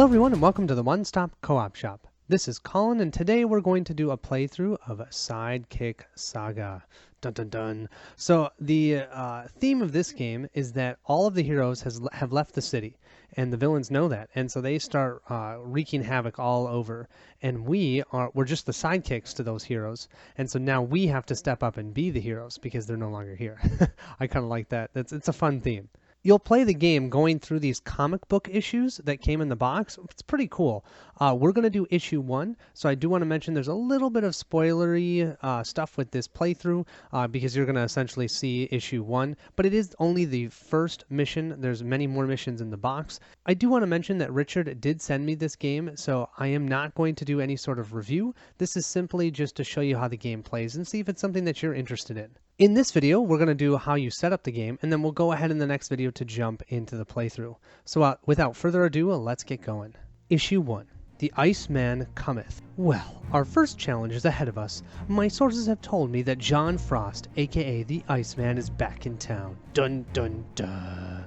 Hello everyone and welcome to the One Stop Co-op Shop. This is Colin and today we're going to do a playthrough of Sidekick Saga. Dun dun dun. So the theme of this game is that all of the heroes have left the city and the villains know that, and so they start wreaking havoc all over, and we're just the sidekicks to those heroes, and so now we have to step up and be the heroes because they're no longer here. I kind of like that. It's a fun theme. You'll play the game going through these comic book issues that came in the box. It's pretty cool. We're going to do issue 1, so I do want to mention there's a little bit of spoilery stuff with this playthrough because you're going to essentially see issue 1, but it is only the first mission. There's many more missions in the box. I do want to mention that Richard did send me this game, so I am not going to do any sort of review. This is simply just to show you how the game plays and see if it's something that you're interested in. In this video, we're going to do how you set up the game, and then we'll go ahead in the next video to jump into the playthrough. So without further ado, let's get going. Issue 1. The Iceman Cometh. Well, our first challenge is ahead of us. My sources have told me that John Frost, aka the Iceman, is back in town. Dun dun dun.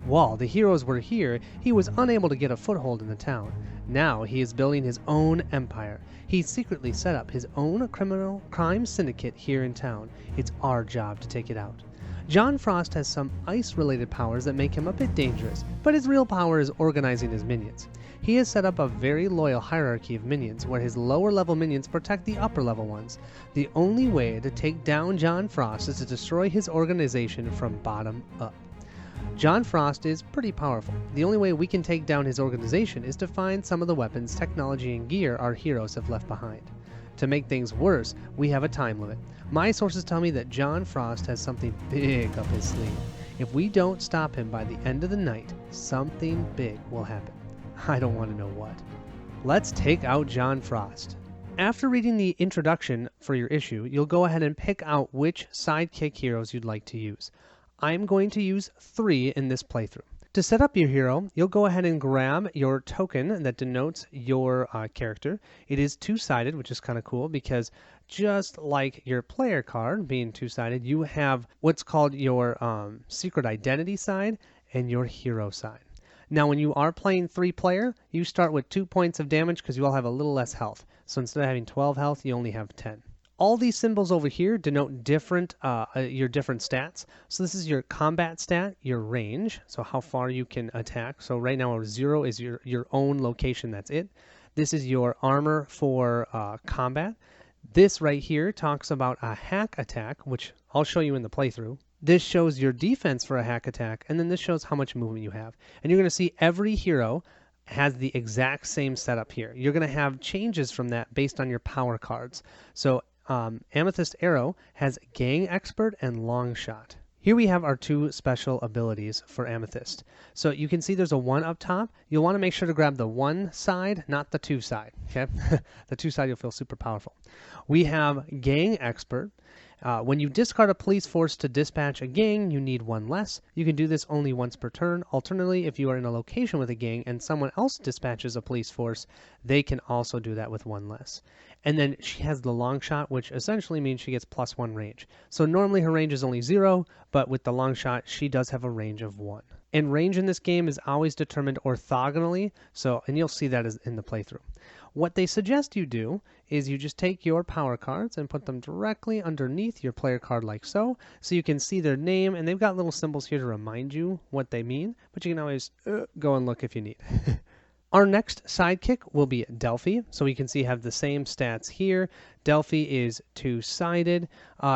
While the heroes were here, he was unable to get a foothold in the town. Now he is building his own empire. He secretly set up his own criminal crime syndicate here in town. It's our job to take it out. John Frost has some ice-related powers that make him a bit dangerous, but his real power is organizing his minions. He has set up a very loyal hierarchy of minions where his lower-level minions protect the upper-level ones. The only way to take down John Frost is to destroy his organization from bottom up. John Frost is pretty powerful. The only way we can take down his organization is to find some of the weapons, technology, and gear our heroes have left behind. To make things worse, we have a time limit. My sources tell me that John Frost has something big up his sleeve. If we don't stop him by the end of the night, something big will happen. I don't want to know what. Let's take out John Frost. After reading the introduction for your issue, you'll go ahead and pick out which sidekick heroes you'd like to use. I'm going to use 3 in this playthrough. To set up your hero, you'll go ahead and grab your token that denotes your character. It is two-sided, which is kind of cool because just like your player card being two-sided, you have what's called your secret identity side and your hero side. Now, when you are playing 3-player, you start with 2 points of damage because you all have a little less health. So instead of having 12 health, you only have 10. All these symbols over here denote different your different stats. So this is your combat stat, your range, so how far you can attack. So right now 0 is your own location, that's it. This is your armor for combat. This right here talks about a hack attack, which I'll show you in the playthrough. This shows your defense for a hack attack, and then this shows how much movement you have. And you're going to see every hero has the exact same setup here. You're going to have changes from that based on your power cards. So Amethyst Arrow has Gang Expert and Long Shot. Here we have our 2 special abilities for Amethyst. So you can see there's a 1 up top. You'll want to make sure to grab the 1 side, not the 2 side. Okay, the 2 side you'll feel super powerful. We have Gang Expert. When you discard a police force to dispatch a gang, you need 1 less. You can do this only once per turn. Alternatively, if you are in a location with a gang and someone else dispatches a police force, they can also do that with 1 less. And then she has the long shot, which essentially means she gets +1 range. So normally her range is only 0, but with the long shot, she does have a range of 1. And range in this game is always determined orthogonally, and you'll see that in the playthrough. What they suggest you do is you just take your power cards and put them directly underneath your player card like so you can see their name, and they've got little symbols here to remind you what they mean, but you can always go and look if you need. Our next sidekick will be Delfy, so we can see have the same stats here. Delfy is two-sided.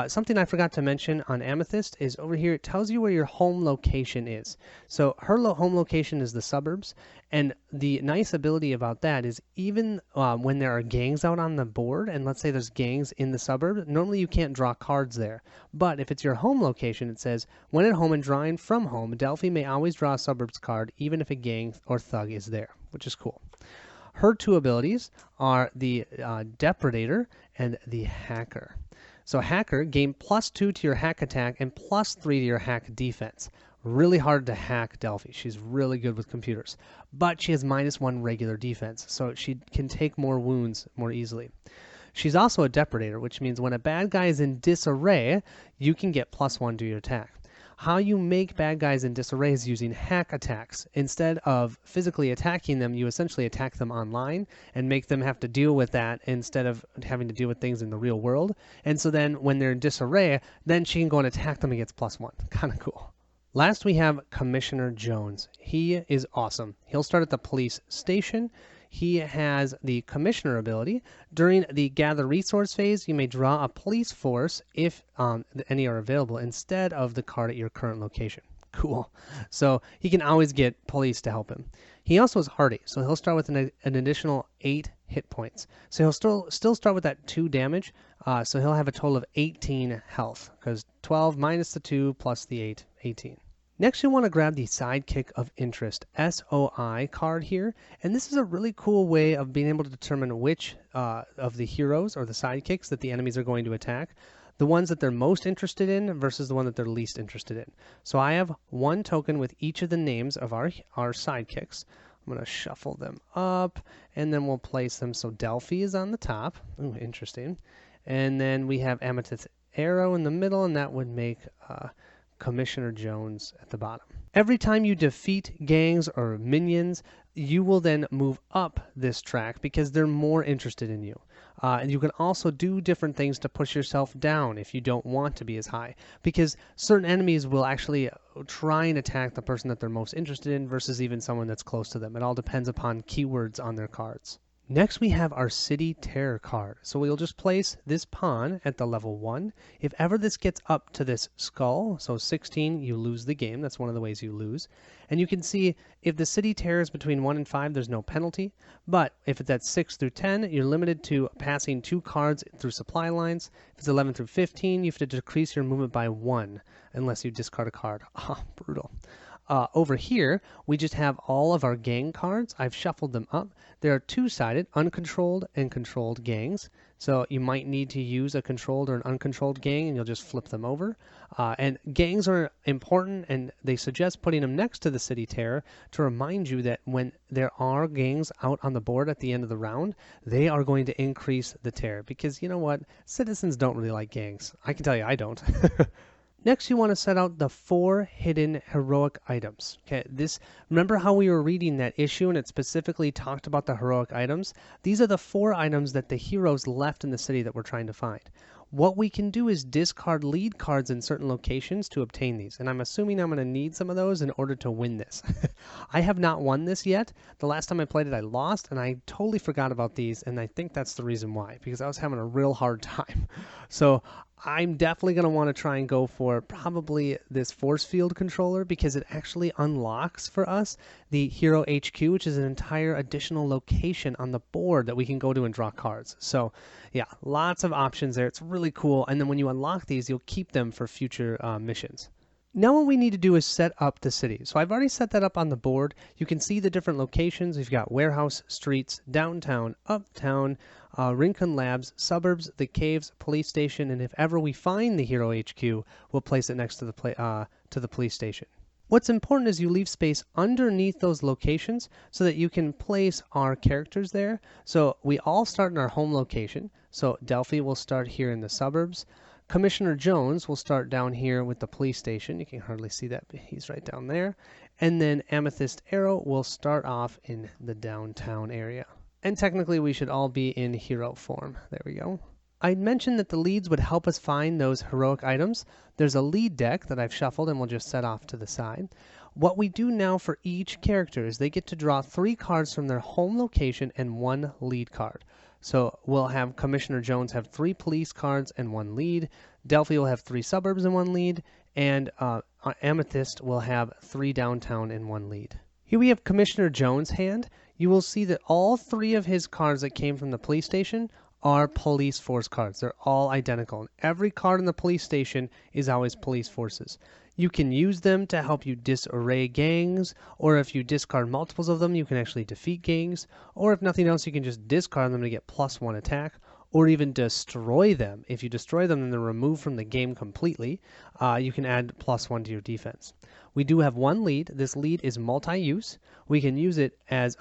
Something I forgot to mention on Amethyst is over here it tells you where your home location is. So her home location is the suburbs, and the nice ability about that is even when there are gangs out on the board, and let's say there's gangs in the suburb, normally you can't draw cards there. But if it's your home location, it says, when at home and drawing from home, Delfy may always draw a suburbs card even if a gang or thug is there, which is cool. Her 2 abilities are the Depredator and the Hacker. So Hacker, gain +2 to your hack attack and +3 to your hack defense. Really hard to hack Delfy. She's really good with computers. But she has -1 regular defense, so she can take more wounds more easily. She's also a Depredator, which means when a bad guy is in disarray, you can get +1 to your attack. how you make bad guys in disarray is using hack attacks. Instead of physically attacking them, you essentially attack them online and make them have to deal with that instead of having to deal with things in the real world. And so then when they're in disarray, then she can go and attack them and gets +1. Kind of cool. Last, we have Commissioner Jones. He is awesome. He'll start at the police station. He has the Commissioner ability. During the Gather Resource phase, you may draw a police force if any are available instead of the card at your current location. Cool. So he can always get police to help him. He also is hardy, so he'll start with an additional 8 hit points. So he'll still start with that 2 damage, so he'll have a total of 18 health, because 12 minus the 2 plus the 8, 18. Next, you want to grab the Sidekick of Interest, SOI card here, and this is a really cool way of being able to determine which of the heroes or the sidekicks that the enemies are going to attack, the ones that they're most interested in versus the one that they're least interested in. So I have 1 token with each of the names of our sidekicks. I'm going to shuffle them up, and then we'll place them so Delfy is on the top. Ooh, interesting. And then we have Amethyst Arrow in the middle, and that would make Commissioner Jones at the bottom. Every time you defeat gangs or minions, you will then move up this track because they're more interested in you. And you can also do different things to push yourself down if you don't want to be as high, because certain enemies will actually try and attack the person that they're most interested in versus even someone that's close to them. It all depends upon keywords on their cards. Next, we have our Cityterror card. So we'll just place this pawn at the level 1. If ever this gets up to this skull, so 16, you lose the game. That's one of the ways you lose. And you can see if the Cityterror is between 1 and 5, there's no penalty. But if it's at 6 through 10, you're limited to passing 2 cards through supply lines. If it's 11 through 15, you have to decrease your movement by 1 unless you discard a card. Ah, brutal. Over here, we just have all of our gang cards. I've shuffled them up. There are 2-sided, uncontrolled and controlled gangs. So you might need to use a controlled or an uncontrolled gang, and you'll just flip them over. And gangs are important, and they suggest putting them next to the Cityterror to remind you that when there are gangs out on the board at the end of the round, they are going to increase the terror. Because you know what? Citizens don't really like gangs. I can tell you I don't. Next, you want to set out the 4 hidden heroic items. Okay, remember how we were reading that issue and it specifically talked about the heroic items? These are the 4 items that the heroes left in the city that we're trying to find. What we can do is discard lead cards in certain locations to obtain these. And I'm assuming I'm going to need some of those in order to win this. I have not won this yet. The last time I played it, I lost, and I totally forgot about these. And I think that's the reason why, because I was having a real hard time. So I'm definitely going to want to try and go for probably this force field controller, because it actually unlocks for us the Hero HQ, which is an entire additional location on the board that we can go to and draw cards. So yeah, lots of options there. It's really cool. And then when you unlock these, you'll keep them for future missions. Now what we need to do is set up the city. So I've already set that up on the board. You can see the different locations. We've got warehouse, streets, downtown, uptown, Rincon Labs, suburbs, the caves, police station, and if ever we find the Hero HQ, we'll place it next to the police station. What's important is you leave space underneath those locations so that you can place our characters there. So we all start in our home location. So Delphi will start here in the suburbs. Commissioner Jones will start down here with the police station. You can hardly see that, but he's right down there. And then Amethyst Arrow will start off in the downtown area. And technically we should all be in hero form. There we go. I mentioned that the leads would help us find those heroic items. There's a lead deck that I've shuffled and we'll just set off to the side. What we do now for each character is they get to draw 3 cards from their home location and 1 lead card. So we'll have Commissioner Jones have 3 police cards and 1 lead. Delphi will have 3 suburbs and 1 lead. And Amethyst will have 3 downtown and 1 lead. Here we have Commissioner Jones' hand. You will see that all 3 of his cards that came from the police station are police force cards. They're all identical. And every card in the police station is always police forces. You can use them to help you disarray gangs, or if you discard multiples of them, you can actually defeat gangs, or if nothing else, you can just discard them to get +1 attack, or even destroy them. If you destroy them, then they're removed from the game completely. You can add +1 to your defense. We do have 1 lead. This lead is multi-use. We can use it as,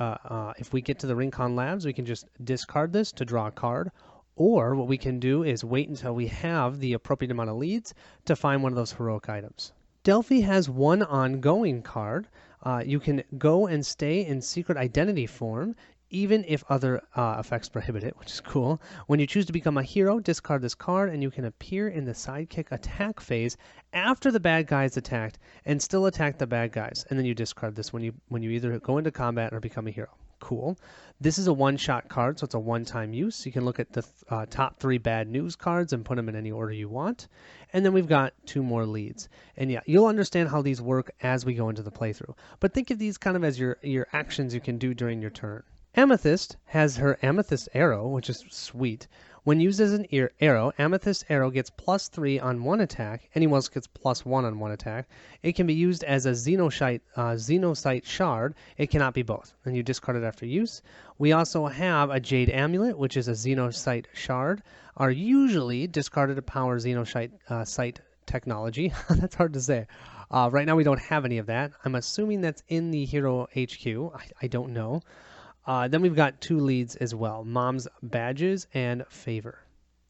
if we get to the Rincon Labs, we can just discard this to draw a card. Or what we can do is wait until we have the appropriate amount of leads to find one of those heroic items. Delphi has one ongoing card. You can go and stay in secret identity form, even if other effects prohibit it, which is cool. When you choose to become a hero, discard this card, and you can appear in the sidekick attack phase after the bad guys attacked, and still attack the bad guys. And then you discard this when you either go into combat or become a hero. Cool. This is a one-shot card, so it's a one-time use. You can look at the top 3 bad news cards and put them in any order you want. And then we've got 2 more leads. And yeah, you'll understand how these work as we go into the playthrough. But think of these kind of as your actions you can do during your turn. Amethyst has her Amethyst arrow, which is sweet. When used as an arrow, Amethyst arrow gets +3 on one attack. Anyone else gets +1 on one attack. It can be used as a Xenocite shard. It cannot be both. And you discard it after use. We also have a Jade Amulet, which is a Xenocite shard. Are usually discarded to power Xenocite technology. That's hard to say. Right now we don't have any of that. I'm assuming that's in the Hero HQ. I don't know. Then we've got 2 leads as well, Mom's Badges and Favor.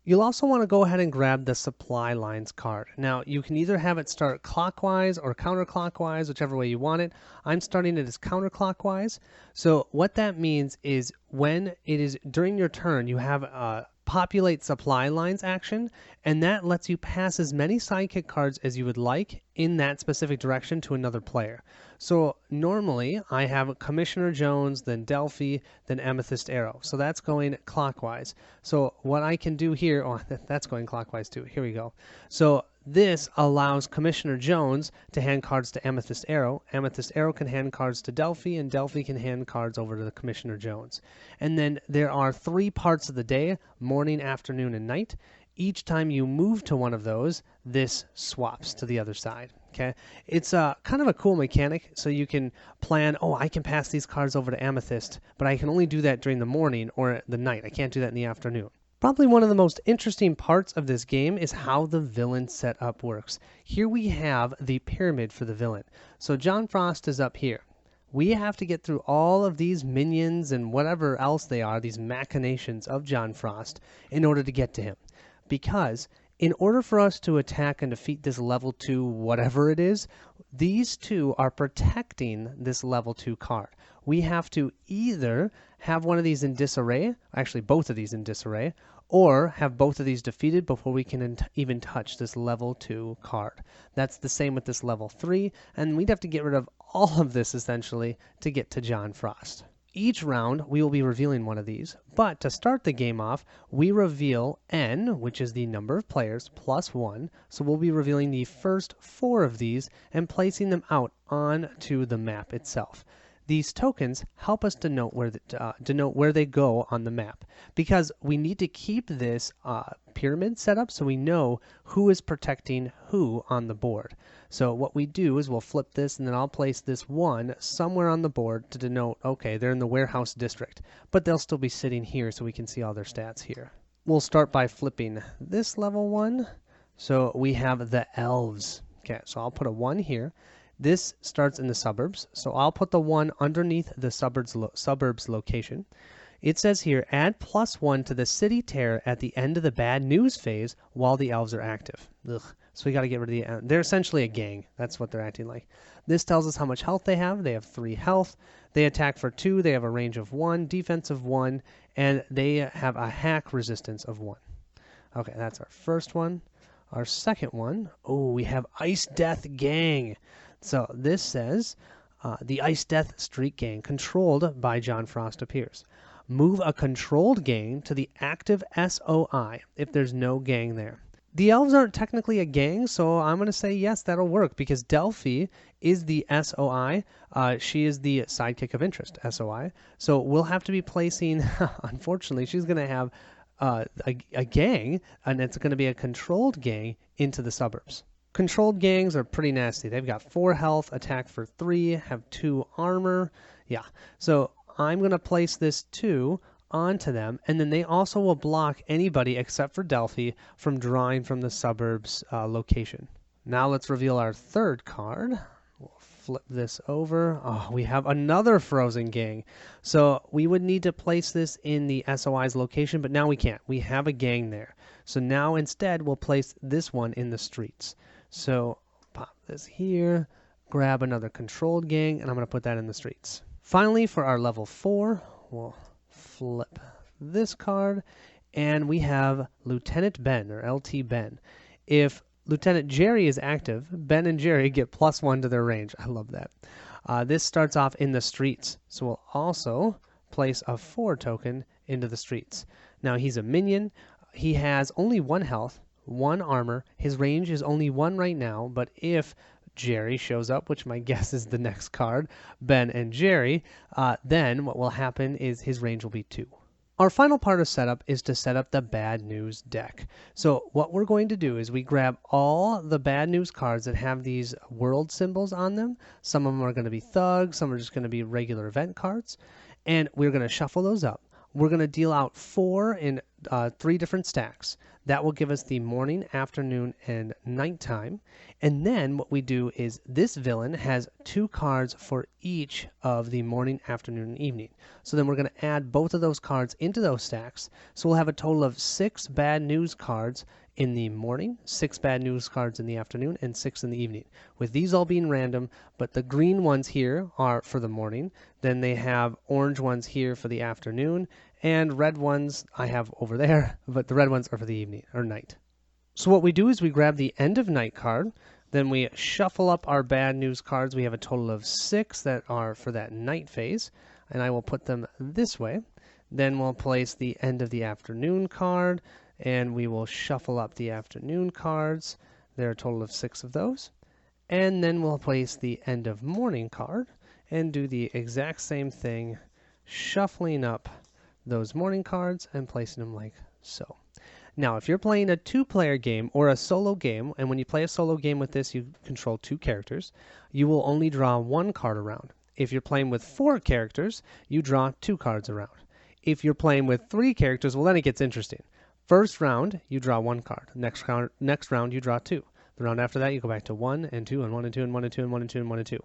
You'll also want to go ahead and grab the Supply Lines card. Now, you can either have it start clockwise or counterclockwise, whichever way you want it. I'm starting it as counterclockwise. So what that means is when it is during your turn, you have a populate supply lines action, and that lets you pass as many sidekick cards as you would like in that specific direction to another player. So normally I have Commissioner Jones, then Delphi, then Amethyst Arrow. So that's going clockwise. So what I can do here, oh, that's going clockwise too. Here we go. So this allows Commissioner Jones to hand cards to Amethyst Arrow. Amethyst Arrow can hand cards to Delphi, and Delphi can hand cards over to the Commissioner Jones. And then there are 3 parts of the day, morning, afternoon, and night. Each time you move to one of those, this swaps to the other side. Okay, it's kind of a cool mechanic, so you can plan, oh, I can pass these cards over to Amethyst, but I can only do that during the morning or the night. I can't do that in the afternoon. Probably one of the most interesting parts of this game is how the villain setup works. Here we have the pyramid for the villain. So John Frost is up here. We have to get through all of these minions and whatever else they are, these machinations of John Frost, in order to get to him. Because in order for us to attack and defeat this level 2 whatever it is, these 2 are protecting this level 2 card. We have to either have one of these in disarray, actually both of these in disarray, or have both of these defeated before we can even touch this level 2 card. That's the same with this level 3, and we'd have to get rid of all of this essentially to get to John Frost. Each round, we will be revealing one of these, but to start the game off, we reveal N, which is the number of players, plus 1, so we'll be revealing the first 4 of these and placing them out onto the map itself. These tokens help us denote where they go on the map, because we need to keep this pyramid set up so we know who is protecting who on the board. So what we do is we'll flip this, and then I'll place this 1 somewhere on the board to denote, okay, they're in the warehouse district, but they'll still be sitting here so we can see all their stats here. We'll start by flipping this level 1. So we have the elves. Okay, so I'll put a 1 here. This starts in the suburbs, so I'll put the 1 underneath the suburbs location. It says here, add +1 to the Cityterror at the end of the bad news phase while the elves are active. Ugh. So we got to get rid of they're essentially a gang. That's what they're acting like. This tells us how much health they have. They have 3 health. They attack for 2. They have a range of 1, defense of 1, and they have a hack resistance of 1. Okay, that's our first one. Our second one, oh, we have Ice Death Gang. So this says, the Ice Death Street Gang, controlled by John Frost, appears. Move a controlled gang to the active SOI if there's no gang there. The elves aren't technically a gang, so I'm going to say yes, that'll work, because Delphi is the SOI. She is the Sidekick of Interest, SOI. So we'll have to be placing, unfortunately, she's going to have a gang, and it's going to be a controlled gang into the suburbs. Controlled gangs are pretty nasty. They've got 4 health, attack for 3, have 2 armor. Yeah, so I'm going to place this 2 onto them, and then they also will block anybody except for Delphi from drawing from the suburbs location. Now let's reveal our third card. We'll flip this over. Oh, we have another frozen gang. So we would need to place this in the SOI's location, but now we can't. We have a gang there. So now instead we'll place this one in the streets. So pop this here, grab another controlled gang, and I'm going to put that in the streets. Finally, for our level 4, we'll flip this card, and we have Lieutenant Ben, or LT Ben. If Lieutenant Jerry is active, Ben and Jerry get +1 to their range. I love that. This starts off in the streets, so we'll also place a 4 token into the streets. Now, he's a minion. He has only 1 health, 1 armor. His range is only 1 right now, but if Jerry shows up, which my guess is the next card, Ben and Jerry, then what will happen is his range will be 2. Our final part of setup is to set up the bad news deck. So what we're going to do is we grab all the bad news cards that have these world symbols on them. Some of them are going to be thugs, some are just going to be regular event cards, and we're going to shuffle those up. We're going to deal out 4 in 3 different stacks. That will give us the morning, afternoon, and nighttime. And then what we do is this villain has 2 cards for each of the morning, afternoon, and evening. So then we're going to add both of those cards into those stacks. So we'll have a total of 6 bad news cards in the morning, 6 bad news cards in the afternoon, and 6 in the evening. With these all being random, but the green ones here are for the morning. Then they have orange ones here for the afternoon, and red ones I have over there, but the red ones are for the evening or night. So what we do is we grab the end of night card, then we shuffle up our bad news cards. We have a total of 6 that are for that night phase, and I will put them this way. Then we'll place the end of the afternoon card, and we will shuffle up the afternoon cards. There are a total of 6 of those. And then we'll place the end of morning card and do the exact same thing, shuffling up those morning cards and placing them like so. Now, if you're playing a 2-player game or a solo game, and when you play a solo game with this, you control 2 characters, you will only draw 1 card around. If you're playing with 4 characters, you draw 2 cards around. If you're playing with 3 characters, well, then it gets interesting. First round, you draw 1 card. Next round, you draw 2. The round after that, you go back to 1 and 2 and 1 and 2 and 1 and 2 and 1 and 2 and 1 and 2.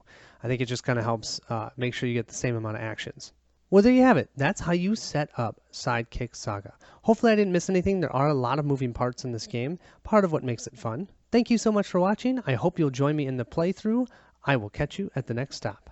I think it just kind of helps make sure you get the same amount of actions. Well, there you have it. That's how you set up Sidekick Saga. Hopefully I didn't miss anything. There are a lot of moving parts in this game, part of what makes it fun. Thank you so much for watching. I hope you'll join me in the playthrough. I will catch you at the next stop.